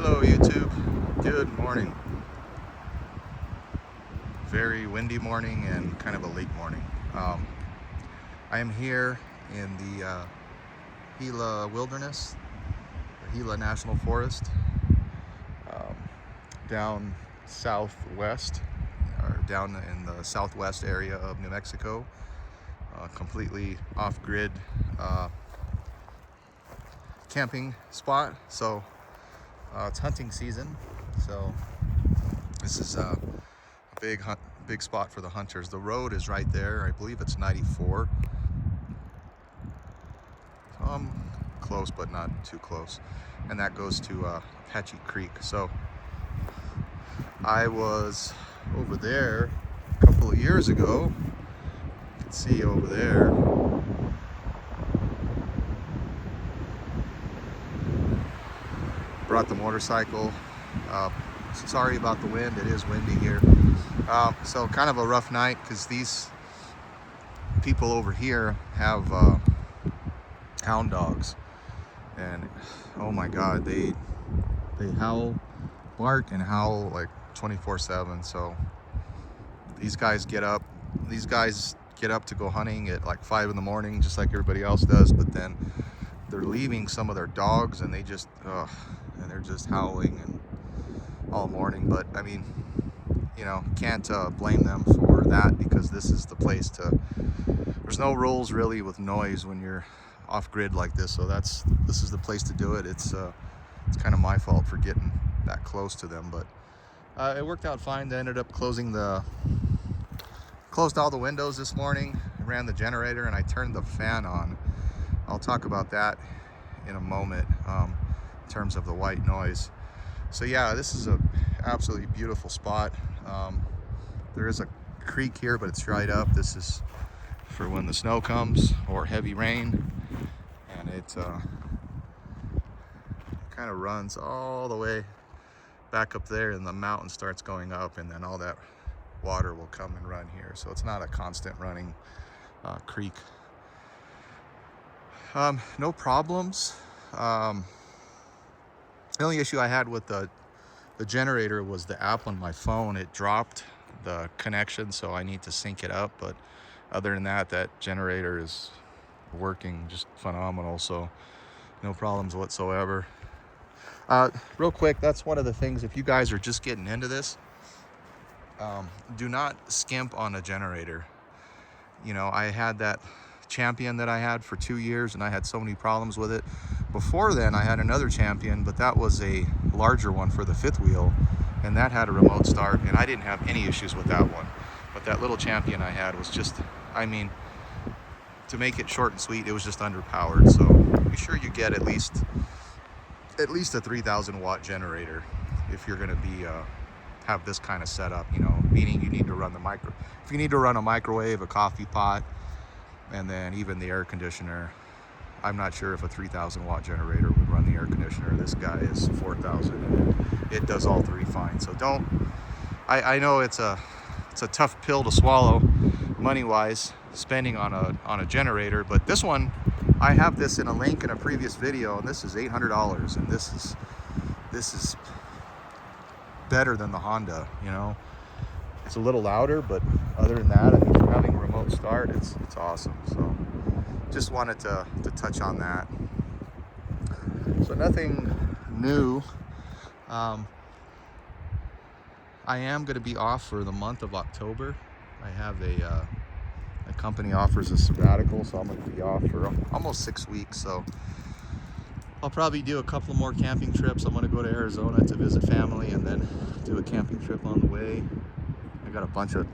Hello YouTube, good morning. Very windy morning and kind of a late morning. I am here in the Gila wilderness, the Gila National Forest, down southwest, or down in the southwest area of New Mexico, completely off-grid camping spot. So it's hunting season, so this is a big spot for the hunters. The road is right there. I believe it's 94. Close, but not too close. And that goes to Apache Creek. So I was over there a couple of years ago. You can see over there. Brought the motorcycle. Sorry about the wind, it is windy here. So kind of a rough night because these people over here have hound dogs, and oh my god, they howl, bark and howl like 24/7. So these guys get up to go hunting at like 5 in the morning, just like everybody else does, but then they're leaving some of their dogs and and they're just howling and all morning. But I mean, you know, can't blame them for that, because this is the place to, there's no rules really with noise when you're off grid like this. So this is the place to do it. It's kind of my fault for getting that close to them, but it worked out fine. They ended up closed all the windows this morning, ran the generator, and I turned the fan on. I'll talk about that in a moment, in terms of the white noise. So yeah, this is a absolutely beautiful spot. There is a creek here, but it's dried up. This is for when the snow comes or heavy rain, and it kind of runs all the way back up there, and the mountain starts going up, and then all that water will come and run here. So it's not a constant running creek. No problems. The only issue I had with the generator was the app on my phone. It dropped the connection, so I need to sync it up. But other than that, that generator is working just phenomenal, so no problems whatsoever. Real quick, that's one of the things, if you guys are just getting into this, do not skimp on a generator. You know, I had that Champion that I had for 2 years, and I had so many problems with it. Before then, I had another Champion, but that was a larger one for the fifth wheel, and that had a remote start, and I didn't have any issues with that one. But that little Champion I had was just, I mean, to make it short and sweet, it was just underpowered. So be sure you get at least a 3,000 watt generator if you're going to be have this kind of setup, you know, meaning you need to run if you need to run a microwave, a coffee pot, and then even the air conditioner. I'm not sure if a 3,000 watt generator would run the air conditioner. This guy is 4,000, and it does all three fine. So I know it's a tough pill to swallow money-wise, spending on a generator, but this one, I have this in a link in a previous video, and this is $800, and this is better than the Honda. You know, it's a little louder, but other than that, I mean, for having a remote start, it's awesome. So just wanted to touch on that. So nothing new. I am going to be off for the month of October. I have a company offers a sabbatical, so I'm going to be off for almost 6 weeks. So I'll probably do a couple more camping trips. I'm going to go to Arizona to visit family, and then do a camping trip on the way. I got a bunch of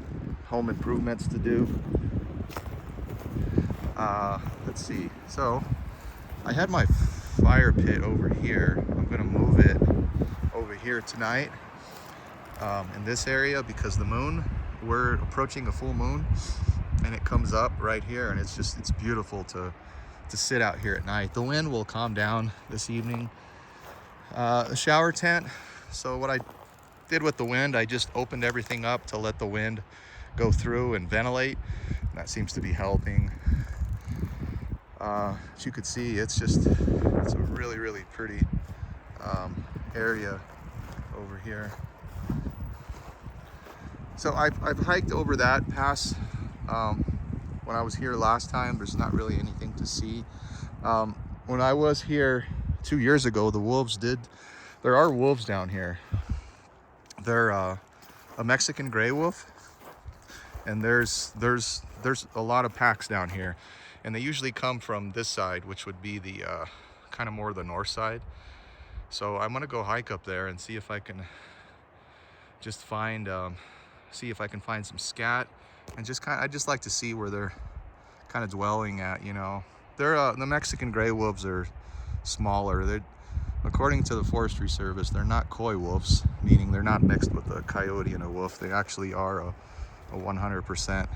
home improvements to do. Let's see. So I had my fire pit over here. I'm going to move it over here tonight, in this area, because the moon, we're approaching a full moon, and it comes up right here, and it's beautiful to sit out here at night. The wind will calm down this evening. A shower tent. So what I did with the wind, I just opened everything up to let the wind go through and ventilate. That seems to be helping. As you could see, it's a really, really pretty area over here. So I've hiked over that pass. When I was here last time, there's not really anything to see. When I was here 2 years ago, there are wolves down here. They're a Mexican gray wolf, and there's a lot of packs down here, and they usually come from this side, which would be the kind of more the north side. So I'm gonna go hike up there and see if I can just find see if I can find some scat, and I just like to see where they're kind of dwelling at, you know. The Mexican gray wolves are smaller. According to the Forestry Service, they're not coy wolves, meaning they're not mixed with a coyote and a wolf. They actually are a 100%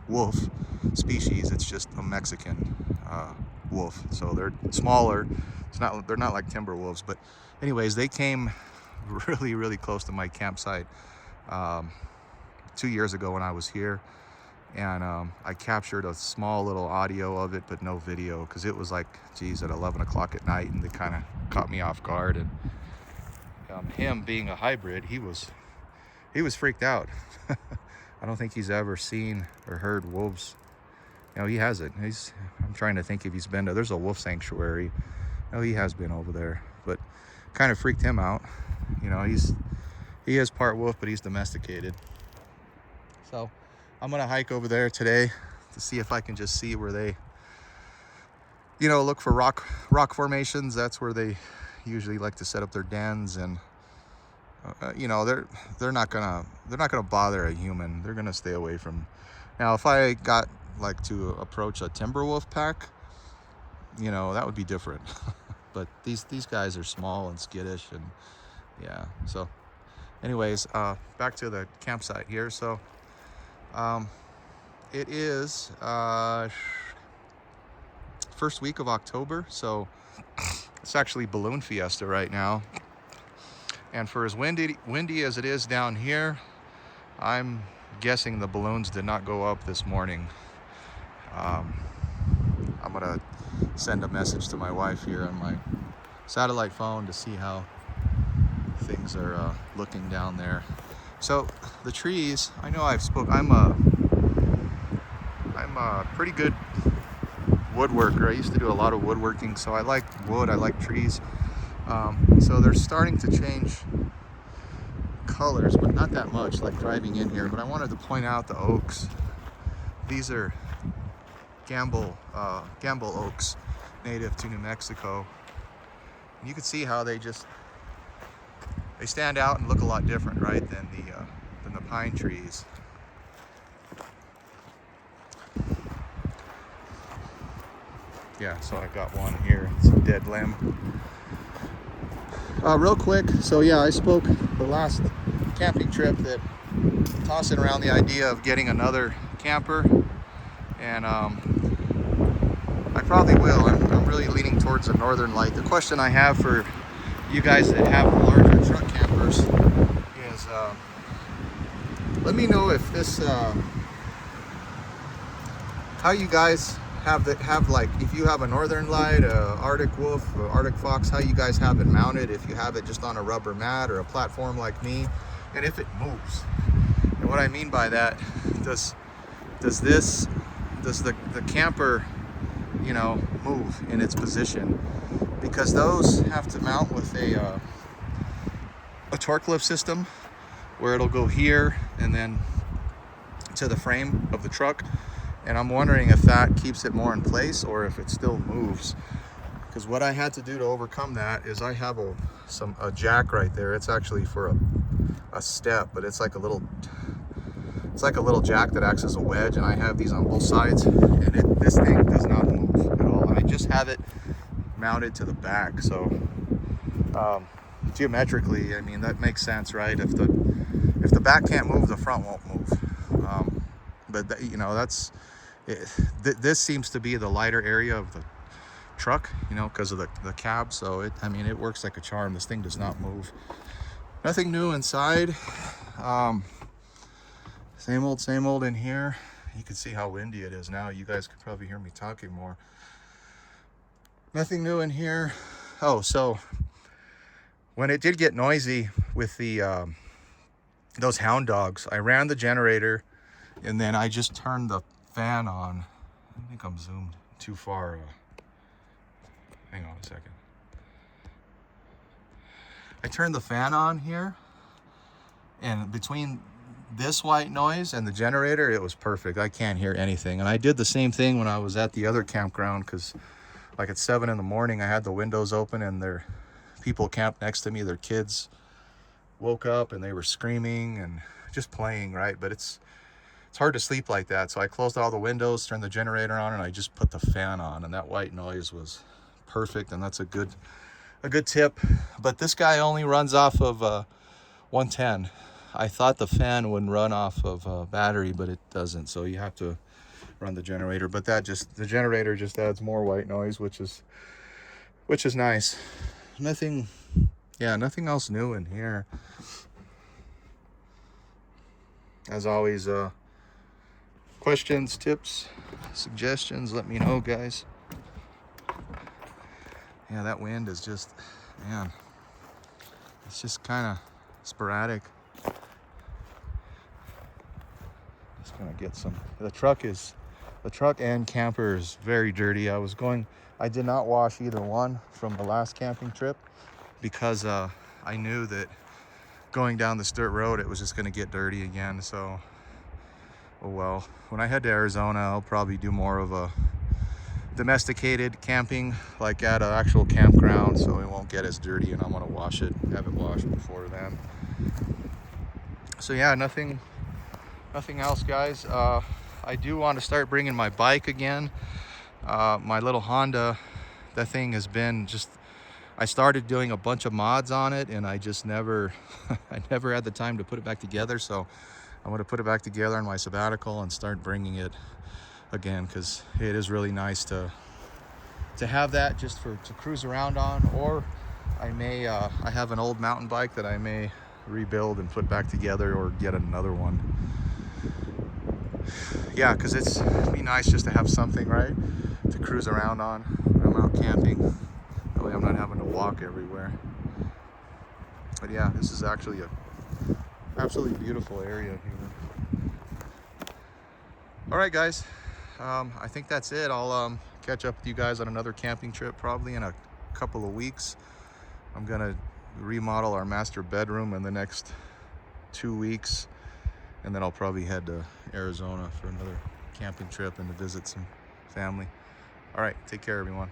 wolf species. It's just a Mexican wolf. So they're smaller. They're not like timber wolves. But anyways, they came really, really close to my campsite 2 years ago when I was here. And I captured a small little audio of it, but no video, because it was like, geez, at 11 o'clock at night, and they kind of caught me off guard. And him being a hybrid, he was freaked out. I don't think he's ever seen or heard wolves. You know, he hasn't. I'm trying to think if he's been to. There's a wolf sanctuary. No, he has been over there, but kind of freaked him out. You know, he is part wolf, but he's domesticated. So I'm gonna hike over there today to see if I can just see where they, you know, look for rock formations. That's where they usually like to set up their dens, and you know, they're not gonna bother a human. They're gonna stay away from. Now, if I got like to approach a timber wolf pack, you know, that would be different. But these guys are small and skittish, and yeah. So anyways, back to the campsite here. So it is first week of October, so it's actually balloon fiesta right now. And for as windy as it is down here, I'm guessing the balloons did not go up this morning. I'm gonna send a message to my wife here on my satellite phone to see how things are looking down there. So the trees, I know I'm a pretty good woodworker. I used to do a lot of woodworking, so I like wood, I like trees. So they're starting to change colors, but not that much, like driving in here. But I wanted to point out the oaks. These are Gamble oaks, native to New Mexico. And you can see how they stand out and look a lot different, right, than the pine trees. Yeah, so I got one here. It's a dead limb. Real quick, so yeah, I spoke the last camping trip that tossing around the idea of getting another camper, and I probably will. I'm really leaning towards a Northern Light. The question I have for you guys that have larger truck campers is, let me know if this, how you guys have like, if you have a Northern Light, Arctic Wolf, or Arctic Fox, how you guys have it mounted, if you have it just on a rubber mat or a platform like me, and if it moves. And what I mean by that, does the camper, you know, move in its position? Because those have to mount with a torque lift system, where it'll go here and then to the frame of the truck. And I'm wondering if that keeps it more in place or if it still moves. Because what I had to do to overcome that is I have a jack right there. It's actually for a step, but it's like a little jack that acts as a wedge, and I have these on both sides, and this thing does not move at all. I just have it mounted to the back, so geometrically, I mean, that makes sense, right? If the back can't move, the front won't move. But you know, this seems to be the lighter area of the truck, you know, because of the cab. So I mean, it works like a charm. This thing does not move. Nothing new inside. Same old in here. You can see how windy it is now. You guys could probably hear me talking more. Nothing new in here. Oh, so when it did get noisy with the those hound dogs, I ran the generator, and then I just turned the fan on. I think I'm zoomed too far. Hang on a second. I turned the fan on here, and between this white noise and the generator, it was perfect. I can't hear anything. And I did the same thing when I was at the other campground, because like at 7 in the morning, I had the windows open, and there people camped next to me, their kids woke up and they were screaming and just playing, right? But it's hard to sleep like that. So I closed all the windows, turned the generator on, and I just put the fan on, and that white noise was perfect. And that's a good tip. But this guy only runs off of 110. I thought the fan would run off of battery, but it doesn't. So you have to run the generator. But the generator just adds more white noise, which is nice. Nothing else new in here. As always, questions, tips, suggestions, let me know, guys. Yeah, that wind is just, man, it's just kind of sporadic. Just gonna get some. The truck and camper is very dirty. I did not wash either one from the last camping trip, because I knew that going down this dirt road, it was just gonna get dirty again. So, oh well. When I head to Arizona, I'll probably do more of a domesticated camping, like at an actual campground, so it won't get as dirty, and I'm gonna have it washed before then. So yeah, nothing else, guys. I do want to start bringing my bike again. My little Honda, that thing has been just, I started doing a bunch of mods on it, and I just never I never had the time to put it back together. So I'm going to put it back together on my sabbatical and start bringing it again, because it is really nice to have that just to cruise around on. Or I may I have an old mountain bike that I may rebuild and put back together, or get another one. Yeah, because it'd be nice just to have something, right, to cruise around on when I'm out camping. That way I'm not having to walk everywhere. But yeah, this is actually a absolutely beautiful area here. All right, guys, I think that's it. I'll catch up with you guys on another camping trip probably in a couple of weeks. I'm gonna remodel our master bedroom in the next 2 weeks, and then I'll probably head to Arizona for another camping trip and to visit some family. All right, take care, everyone.